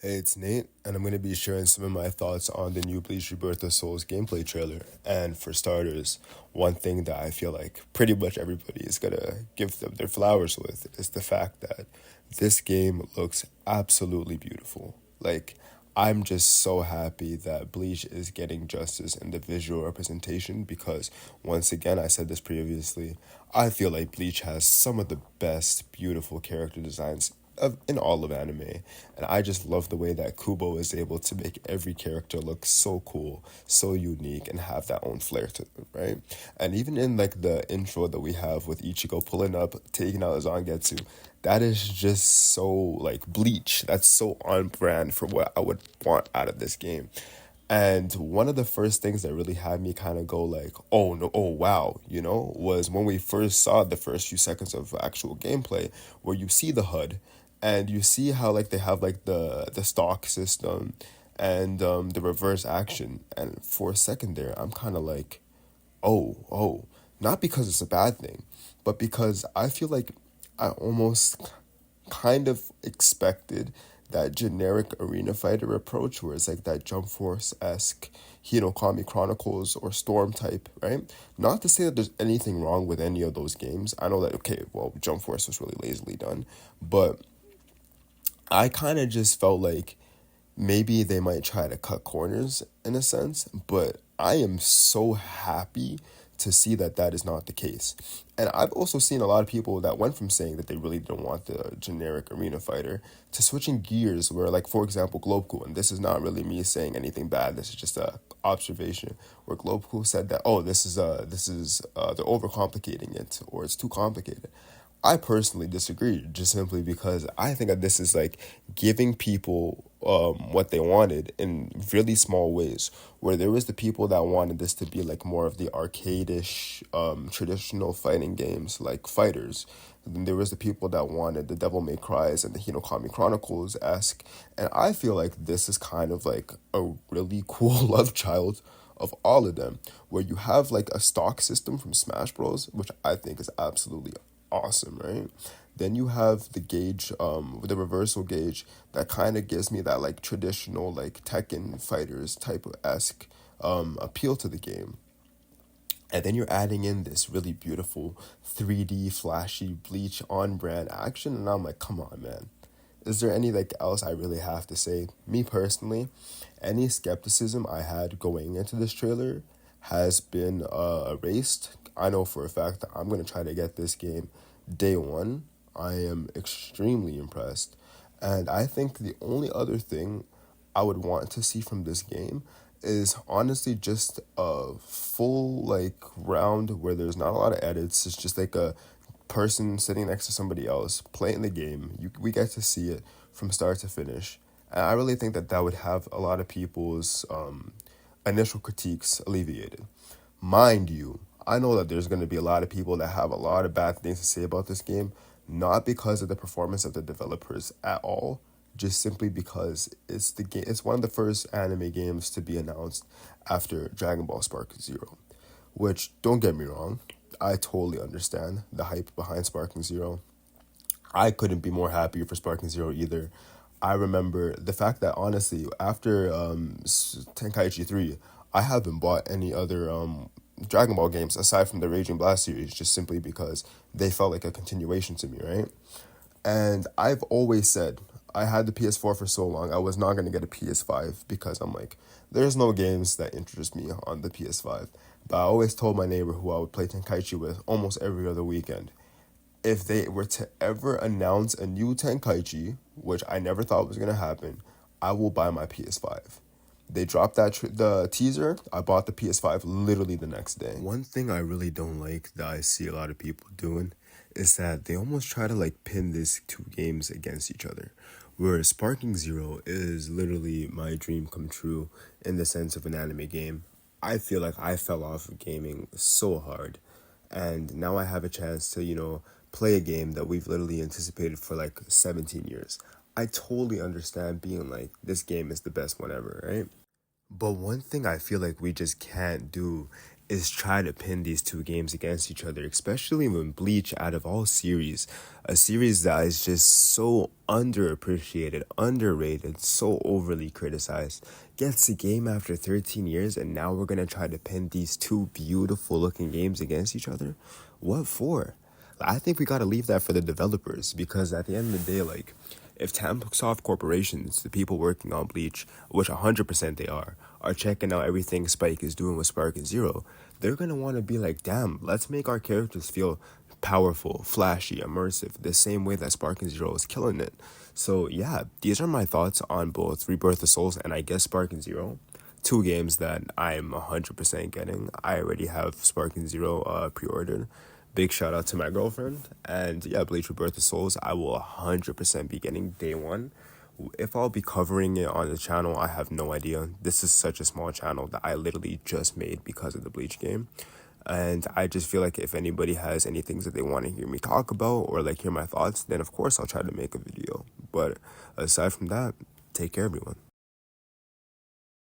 Hey, it's Nate, and I'm going to be sharing some of my thoughts on the new Bleach Rebirth of Souls gameplay trailer. And for starters, one thing that I feel like pretty much everybody is going to give them their flowers with is the fact that this game looks absolutely beautiful. Like, I'm just so happy that Bleach is getting justice in the visual representation because, once again, I said this previously, I feel like Bleach has some of the best, beautiful character designs in all of anime, and I just love the way that Kubo is able to make every character look so cool, so unique, and have that own flair to them, right? And even in like the intro that we have with Ichigo pulling up, taking out Zangetsu, that is just so like Bleach. That's so on brand for what I would want out of this game. And one of the first things that really had me kind of go like, oh no, oh wow, was when we first saw the first few seconds of actual gameplay where you see the HUD and you see how like they have like the stock system and the reverse action. And for a second there, I'm kind of like, oh, not because it's a bad thing, but because I feel like I almost kind of expected that generic arena fighter approach where it's like that Jump Force-esque Hinokami Chronicles or Storm type, right? Not to say that there's anything wrong with any of those games. I know that, okay, well, Jump Force was really lazily done, but I kind of just felt like maybe they might try to cut corners in a sense, but I am so happy to see that that is not the case. And I've also seen a lot of people that went from saying that they really don't want the generic arena fighter to switching gears where, like, for example, Globecool, and this is not really me saying anything bad, this is just a observation, where Globecool said that, oh, they're overcomplicating it, or it's too complicated. I personally disagree, just simply because I think that this is like giving people what they wanted in really small ways. Where there was the people that wanted this to be like more of the arcade-ish, traditional fighting games like Fighters. And then there was the people that wanted the Devil May Cries and the Hinokami Chronicles-esque. And I feel like this is kind of like a really cool love child of all of them, where you have like a stock system from Smash Bros, which I think is absolutely awesome, right? Then you have the gauge, with the reversal gauge that kind of gives me that like traditional like Tekken fighters type of esque appeal to the game. And then you're adding in this really beautiful 3D flashy Bleach on brand action, and I'm like, come on, man. Is there any like else I really have to say? Me personally, any skepticism I had going into this trailer has been erased. I know for a fact that I'm gonna try to get this game day one. I am extremely impressed, and I think the only other thing I would want to see from this game is honestly just a full like round where there's not a lot of edits. It's just like a person sitting next to somebody else playing the game. We get to see it from start to finish, and I really think that that would have a lot of people's initial critiques alleviated. Mind you, I know that there's going to be a lot of people that have a lot of bad things to say about this game, not because of the performance of the developers at all, just simply because it's the game. It's one of the first anime games to be announced after Dragon Ball Sparking Zero, which don't get me wrong, I totally understand the hype behind Sparking Zero. I couldn't be more happier for Sparking Zero either. I remember the fact that honestly, after Tenkaichi 3, I haven't bought any other Dragon Ball games aside from the Raging Blast series, just simply because they felt like a continuation to me, right? And I've always said, I had the PS4 for so long, I was not going to get a PS5 because I'm like, there's no games that interest me on the PS5. But I always told my neighbor who I would play Tenkaichi with almost every other weekend, if they were to ever announce a new Tenkaichi, which I never thought was going to happen, I will buy my PS5. They dropped the teaser. I bought the PS5 literally the next day. One thing I really don't like that I see a lot of people doing is that they almost try to like pin these two games against each other. Whereas Sparking Zero is literally my dream come true in the sense of an anime game. I feel like I fell off of gaming so hard. And now I have a chance to, play a game that we've literally anticipated for like 17 years. I totally understand being like, this game is the best one ever, right? But one thing I feel like we just can't do is try to pin these two games against each other, especially when Bleach, out of all series, a series that is just so underappreciated, underrated, so overly criticized, gets a game after 13 years, and now we're gonna try to pin these two beautiful looking games against each other? What for? I think we gotta leave that for the developers, because at the end of the day, like, if Tamsoft Corporations, the people working on Bleach, which 100% they are checking out everything Spike is doing with Sparking Zero, they're gonna want to be like, damn, let's make our characters feel powerful, flashy, immersive, the same way that Sparking Zero is killing it. So yeah, these are my thoughts on both Rebirth of Souls and I guess Sparking Zero. Two games that I'm 100% getting. I already have Sparking Zero pre-ordered. Big shout out to my girlfriend. And yeah, Bleach Rebirth of Souls, I will 100% be getting day one. If I'll be covering it on the channel, I have no idea. This is such a small channel that I literally just made because of the Bleach game. And I just feel like if anybody has any things that they want to hear me talk about or like hear my thoughts, then of course I'll try to make a video. But aside from that, take care everyone.